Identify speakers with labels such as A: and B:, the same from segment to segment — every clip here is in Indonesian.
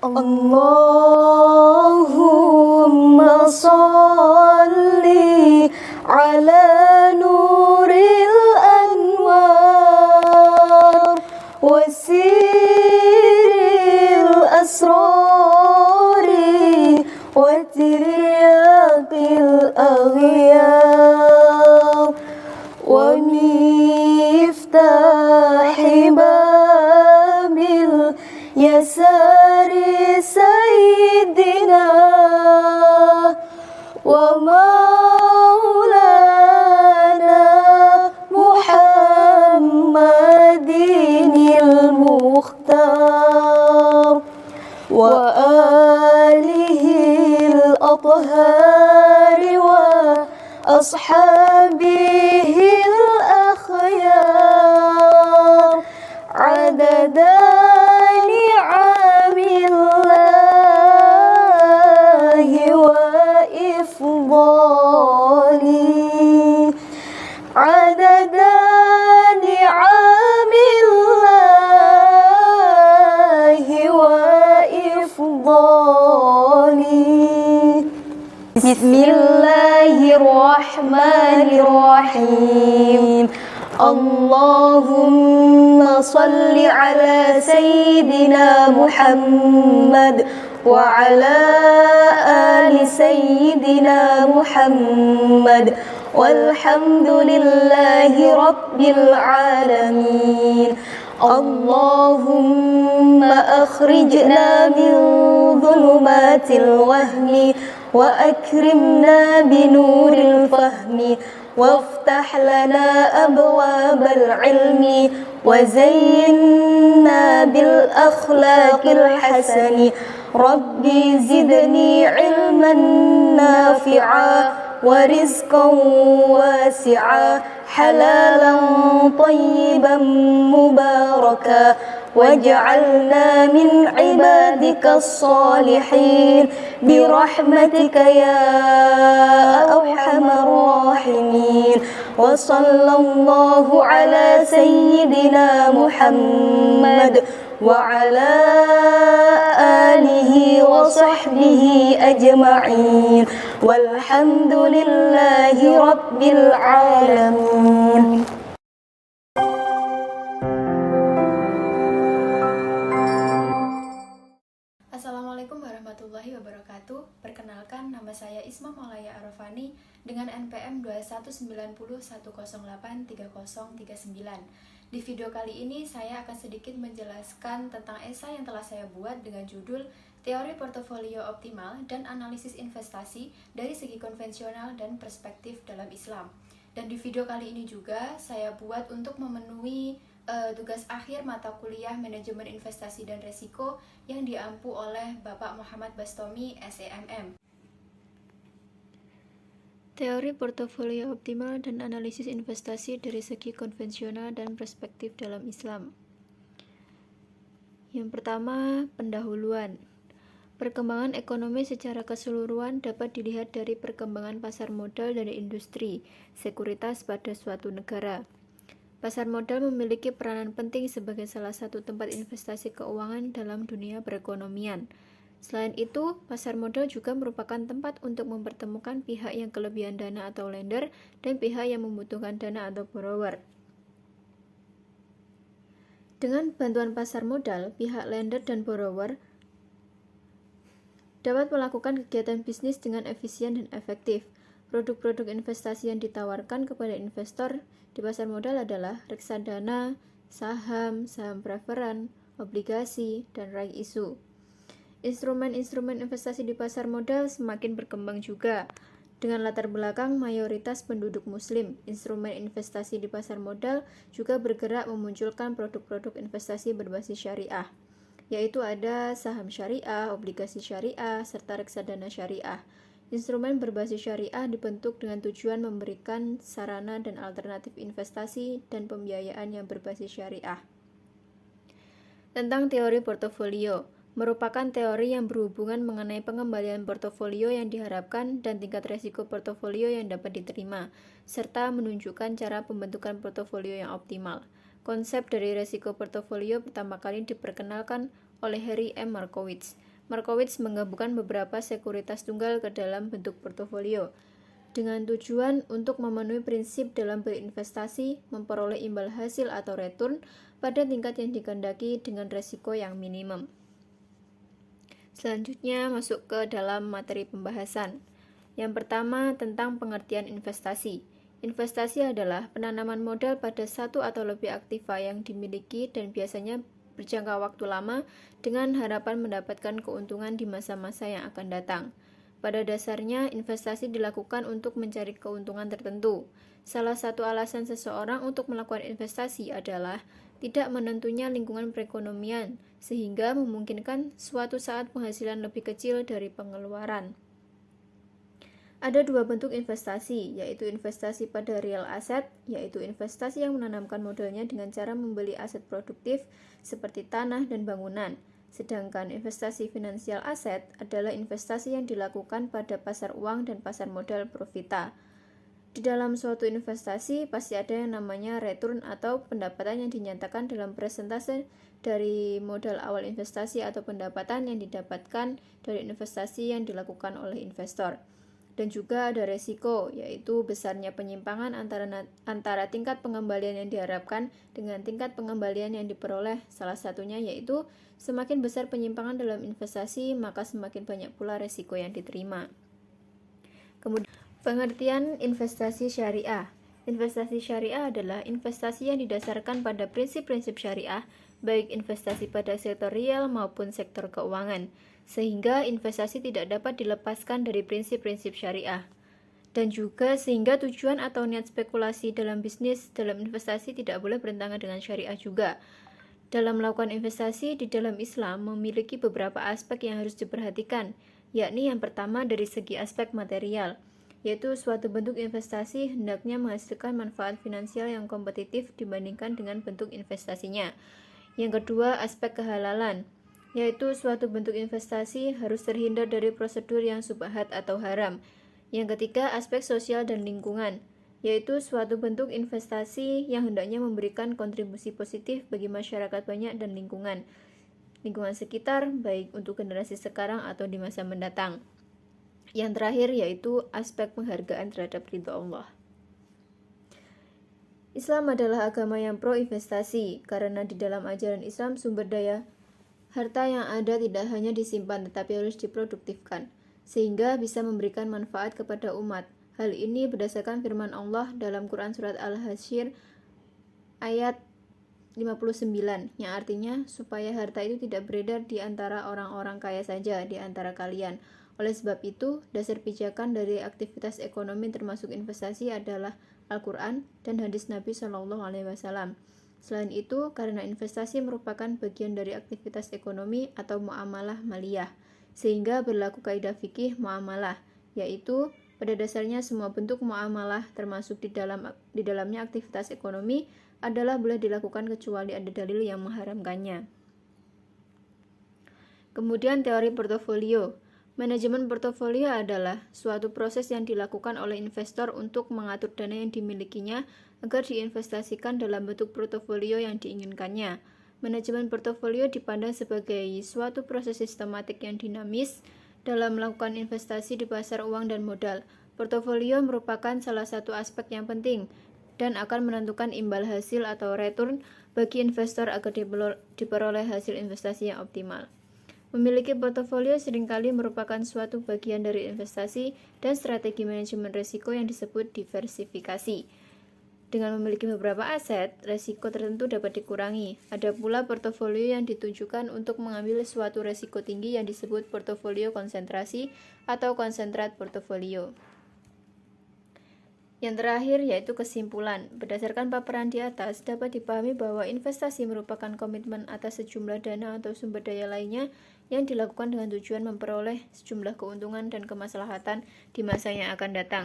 A: Allahumma salli ala nuril anwar wasiril asrari wa tiryaqil aghyar wa miftahi babil yasari sayyidina wa maulana Muhammadinil Mukhtar wa alihil athhari wa ashabihil akhyar adada ni'amillahi wa ifdali adada ni'amillahi wa ifdali. Bismillahirrahmanirrahim. Allahumma salli ala sayyidina Muhammad wa ala ali sayyidina Muhammad walhamdulillahi rabbil alamin. Allahumma akhrijna min dhulumatil wahmi wa akrimna binuril fahmi وافتح لنا أبواب العلم وزينا بالأخلاق الحسن ربي زدني علما نافعا ورزقا واسعا حلالا طيبا مباركا واجعلنا من عبادك الصالحين برحمتك يا أرحم الراحمين. وصلى الله على سيدنا محمد وعلى آله وصحبه أجمعين والحمد لله رب العالمين.
B: Assalamualaikum warahmatullahi wabarakatuh. Perkenalkan, nama saya Isma Maulaya Arafani dengan NPM 2190108339. Di video kali ini saya akan sedikit menjelaskan tentang esai yang telah saya buat dengan judul Teori Portofolio Optimal dan Analisis Investasi dari Segi Konvensional dan Perspektif dalam Islam. Dan di video kali ini juga saya buat untuk memenuhi tugas akhir mata kuliah Manajemen Investasi dan Resiko yang diampu oleh Bapak Muhammad Bastomi, SEMM. Teori portofolio optimal dan analisis investasi dari segi konvensional dan perspektif dalam Islam. Yang pertama, pendahuluan. Perkembangan ekonomi secara keseluruhan dapat dilihat dari perkembangan pasar modal dari industri, sekuritas pada suatu negara. Pasar modal memiliki peranan penting sebagai salah satu tempat investasi keuangan dalam dunia perekonomian. Selain itu, pasar modal juga merupakan tempat untuk mempertemukan pihak yang kelebihan dana atau lender dan pihak yang membutuhkan dana atau borrower. Dengan bantuan pasar modal, pihak lender dan borrower dapat melakukan kegiatan bisnis dengan efisien dan efektif. Produk-produk investasi yang ditawarkan kepada investor di pasar modal adalah reksadana, saham, saham preferen, obligasi, dan right issue. Instrumen-instrumen investasi di pasar modal semakin berkembang juga. Dengan latar belakang mayoritas penduduk muslim, instrumen investasi di pasar modal juga bergerak memunculkan produk-produk investasi berbasis syariah, yaitu ada saham syariah, obligasi syariah, serta reksadana syariah. Instrumen berbasis syariah dibentuk dengan tujuan memberikan sarana dan alternatif investasi dan pembiayaan yang berbasis syariah. Tentang teori portofolio, merupakan teori yang berhubungan mengenai pengembalian portofolio yang diharapkan dan tingkat risiko portofolio yang dapat diterima, serta menunjukkan cara pembentukan portofolio yang optimal. Konsep dari risiko portofolio pertama kali diperkenalkan oleh Harry M. Markowitz Markowitz menggabungkan beberapa sekuritas tunggal ke dalam bentuk portofolio dengan tujuan untuk memenuhi prinsip dalam berinvestasi, memperoleh imbal hasil atau return pada tingkat yang dikehendaki dengan resiko yang minimum. Selanjutnya masuk ke dalam materi pembahasan. Yang pertama tentang pengertian investasi. Investasi adalah penanaman modal pada satu atau lebih aktiva yang dimiliki dan biasanya berjangka waktu lama dengan harapan mendapatkan keuntungan di masa-masa yang akan datang. Pada dasarnya, investasi dilakukan untuk mencari keuntungan tertentu. Salah satu alasan seseorang untuk melakukan investasi adalah tidak menentunya lingkungan perekonomian, sehingga memungkinkan suatu saat penghasilan lebih kecil dari pengeluaran. Ada dua bentuk investasi, yaitu investasi pada real asset, yaitu investasi yang menanamkan modalnya dengan cara membeli aset produktif seperti tanah dan bangunan. Sedangkan investasi finansial aset adalah investasi yang dilakukan pada pasar uang dan pasar modal profita. Di dalam suatu investasi pasti ada yang namanya return atau pendapatan yang dinyatakan dalam persentase dari modal awal investasi atau pendapatan yang didapatkan dari investasi yang dilakukan oleh investor. Dan juga ada resiko, yaitu besarnya penyimpangan antara tingkat pengembalian yang diharapkan dengan tingkat pengembalian yang diperoleh. Salah satunya yaitu semakin besar penyimpangan dalam investasi, maka semakin banyak pula resiko yang diterima. Kemudian, pengertian investasi syariah. Investasi syariah adalah investasi yang didasarkan pada prinsip-prinsip syariah, baik investasi pada sektor real maupun sektor keuangan, sehingga investasi tidak dapat dilepaskan dari prinsip-prinsip syariah. Dan juga sehingga tujuan atau niat spekulasi dalam bisnis, dalam investasi tidak boleh bertentangan dengan syariah juga. Dalam melakukan investasi di dalam Islam memiliki beberapa aspek yang harus diperhatikan, yakni yang pertama dari segi aspek material, yaitu suatu bentuk investasi hendaknya menghasilkan manfaat finansial yang kompetitif dibandingkan dengan bentuk investasinya. Yang kedua, aspek kehalalan, yaitu suatu bentuk investasi harus terhindar dari prosedur yang subhat atau haram. Yang ketiga, aspek sosial dan lingkungan, yaitu suatu bentuk investasi yang hendaknya memberikan kontribusi positif bagi masyarakat banyak dan lingkungan sekitar, baik untuk generasi sekarang atau di masa mendatang. Yang terakhir yaitu aspek penghargaan terhadap ridha Allah. Islam adalah agama yang pro investasi, karena di dalam ajaran Islam sumber daya harta yang ada tidak hanya disimpan tetapi harus diproduktifkan, sehingga bisa memberikan manfaat kepada umat. Hal ini berdasarkan firman Allah dalam Quran Surat Al-Hasyr ayat 59, yang artinya supaya harta itu tidak beredar di antara orang-orang kaya saja di antara kalian. Oleh sebab itu, dasar pijakan dari aktivitas ekonomi termasuk investasi adalah Al-Quran dan hadis Nabi SAW. Selain itu, karena investasi merupakan bagian dari aktivitas ekonomi atau muamalah maliyah, sehingga berlaku kaidah fikih muamalah, yaitu pada dasarnya semua bentuk muamalah termasuk di dalamnya aktivitas ekonomi adalah boleh dilakukan kecuali ada dalil yang mengharamkannya. Kemudian teori portofolio. Manajemen portofolio adalah suatu proses yang dilakukan oleh investor untuk mengatur dana yang dimilikinya agar diinvestasikan dalam bentuk portofolio yang diinginkannya. Manajemen portofolio dipandang sebagai suatu proses sistematik yang dinamis dalam melakukan investasi di pasar uang dan modal. Portofolio merupakan salah satu aspek yang penting dan akan menentukan imbal hasil atau return bagi investor agar diperoleh hasil investasi yang optimal. Memiliki portofolio seringkali merupakan suatu bagian dari investasi dan strategi manajemen risiko yang disebut diversifikasi. Dengan memiliki beberapa aset, risiko tertentu dapat dikurangi. Ada pula portofolio yang ditujukan untuk mengambil suatu risiko tinggi yang disebut portofolio konsentrasi atau konsentrat portofolio. Yang terakhir yaitu kesimpulan. Berdasarkan paparan di atas, dapat dipahami bahwa investasi merupakan komitmen atas sejumlah dana atau sumber daya lainnya yang dilakukan dengan tujuan memperoleh sejumlah keuntungan dan kemaslahatan di masa yang akan datang.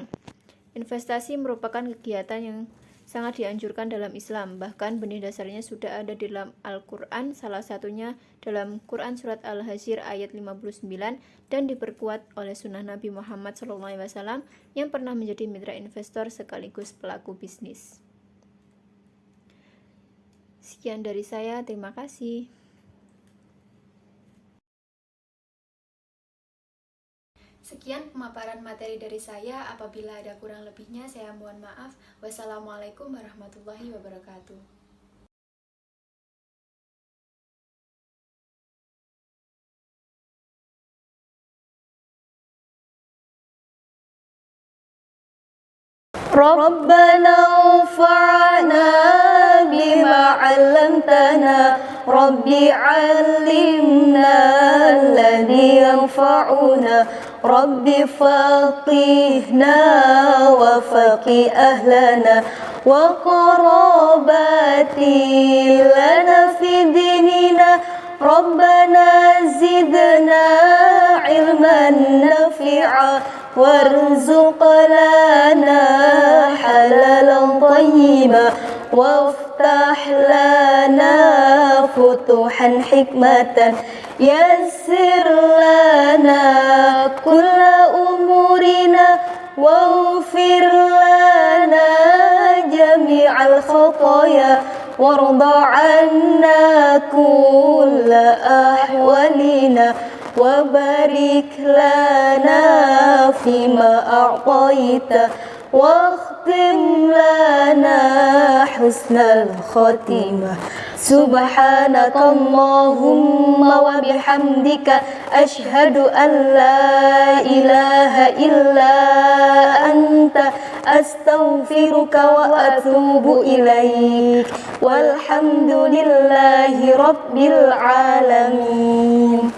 B: Investasi merupakan kegiatan yang sangat dianjurkan dalam Islam, bahkan benih dasarnya sudah ada di dalam Al-Quran, salah satunya dalam Quran Surat Al-Hasyr ayat 59 dan diperkuat oleh sunnah Nabi Muhammad SAW yang pernah menjadi mitra investor sekaligus pelaku bisnis. Sekian dari saya, terima kasih. Sekian pemaparan materi dari saya. Apabila ada kurang lebihnya, saya mohon maaf. Wassalamualaikum warahmatullahi wabarakatuh.
A: ربنا انفعنا بما علمتنا رب علمنا الذي ينفعنا رب فقهنا وفقه أهلنا وقراباتي لنا في ديننا ربنا زدنا علما نافعا وارزق لنا حلالا طيبا وافتح لنا فتوحا حكمة يسر لنا كل أمورنا واغفر لنا جميع الخطايا وارض عنا كل أحوالنا وبارك لنا فيما أعطيت واختم لنا حسن الخاتمة سبحانك اللهم وبحمدك أشهد أن لا إله إلا أنت أستغفرك وأتوب إليك والحمد لله رب العالمين.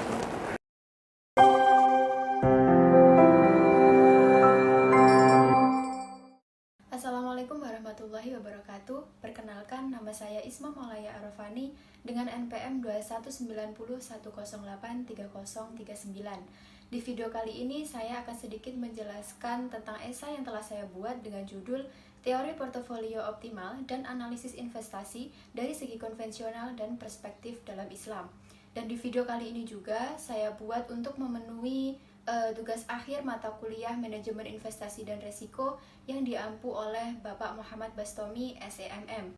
B: Assalamualaikum warahmatullahi wabarakatuh. Perkenalkan, nama saya Isma Maulaya Arafani dengan NPM 2190108339. Di video kali ini saya akan sedikit menjelaskan tentang esai yang telah saya buat dengan judul Teori Portofolio Optimal dan Analisis Investasi dari Segi Konvensional dan Perspektif dalam Islam. Dan di video kali ini juga saya buat untuk memenuhi tugas akhir mata kuliah Manajemen Investasi dan Resiko yang diampu oleh Bapak Muhammad Bastomi, SEMM.